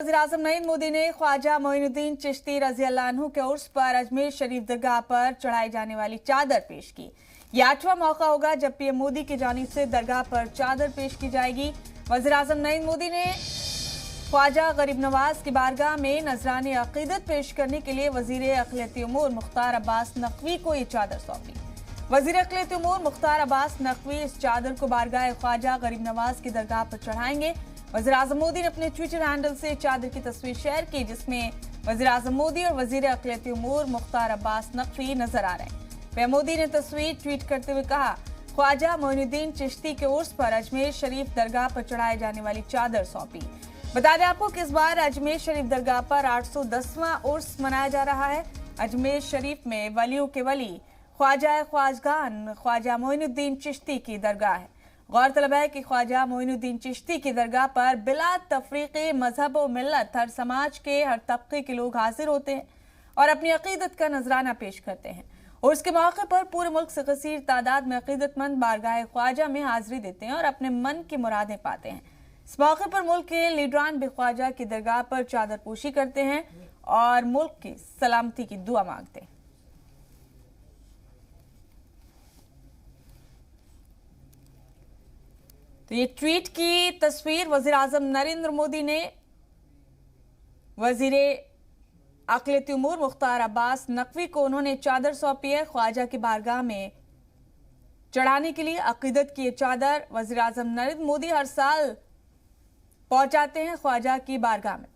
वज़ीर-ए-आज़म नरेंद्र मोदी ने ख्वाजा मोइनुद्दीन चिश्ती रज़ी अल्लाह अन्हु के उर्स पर अजमेर शरीफ दरगाह पर चढ़ाई जाने वाली चादर पेश की। यह 8वां मौका होगा जब पीएम मोदी की जानिब से दरगाह पर चादर पेश की जाएगी। वज़ीर-ए-आज़म नरेंद्र मोदी ने ख्वाजा गरीब नवाज की बारगाह में नजराने अकीदत पेश करने के लिए वज़ीर अक़लियती उमूर मुख्तार अब्बास नकवी को ये चादर सौंपी। वज़ीर अक़लियती उमूर मुख्तार अब्बास नकवी इस चादर को बारगाह ख्वाजा गरीब नवाज की दरगाह पर चढ़ाएंगे। वज़ीर-ए-आज़म मोदी ने अपने ट्विटर हैंडल से चादर की तस्वीर शेयर की, जिसमें वज़ीर-ए-आज़म मोदी और वज़ीर अक़लियती उमूर मुख्तार अब्बास नकवी नजर आ रहे हैं। पीएम मोदी ने तस्वीर ट्वीट करते हुए कहा, ख्वाजा मोइनुद्दीन चिश्ती के उर्स पर अजमेर शरीफ दरगाह पर चढ़ाए जाने वाली चादर सौंपी। बता दें आपको कि इस बार अजमेर शरीफ दरगाह पर 810वां उर्स मनाया जा रहा है। अजमेर शरीफ में वलियों के वली ख्वाजा ख्वाजगान ख्वाजा मोइनुद्दीन चिश्ती की दरगाह है। गौरतलब है कि ख्वाजा मोइनुद्दीन चिश्ती की दरगाह पर बिला तफरीक़े मजहब व मिल्लत हर समाज के हर तबके के लोग हाजिर होते हैं और अपनी अकीदत का नजराना पेश करते हैं। और उसके मौके पर पूरे मुल्क से कसीर तादाद में अकीदतमंद बारगाह ख्वाजा में हाजिरी देते हैं और अपने मन की मुरादें पाते हैं। इस मौके पर मुल्क के लीडरान भी ख्वाजा की दरगाह पर चादर पोशी करते हैं और मुल्क की सलामती की दुआ मांगते हैं। तो ये ट्वीट की तस्वीर वज़ीर-ए-आज़म नरेंद्र मोदी ने वज़ीर अक़लियती उमूर मुख्तार अब्बास नकवी को उन्होंने चादर सौंपी है। ख्वाजा की बारगाह में चढ़ाने के लिए अक़ीदत की ये चादर वज़ीर-ए-आज़म नरेंद्र मोदी हर साल पहुंचाते हैं ख्वाजा की बारगाह में।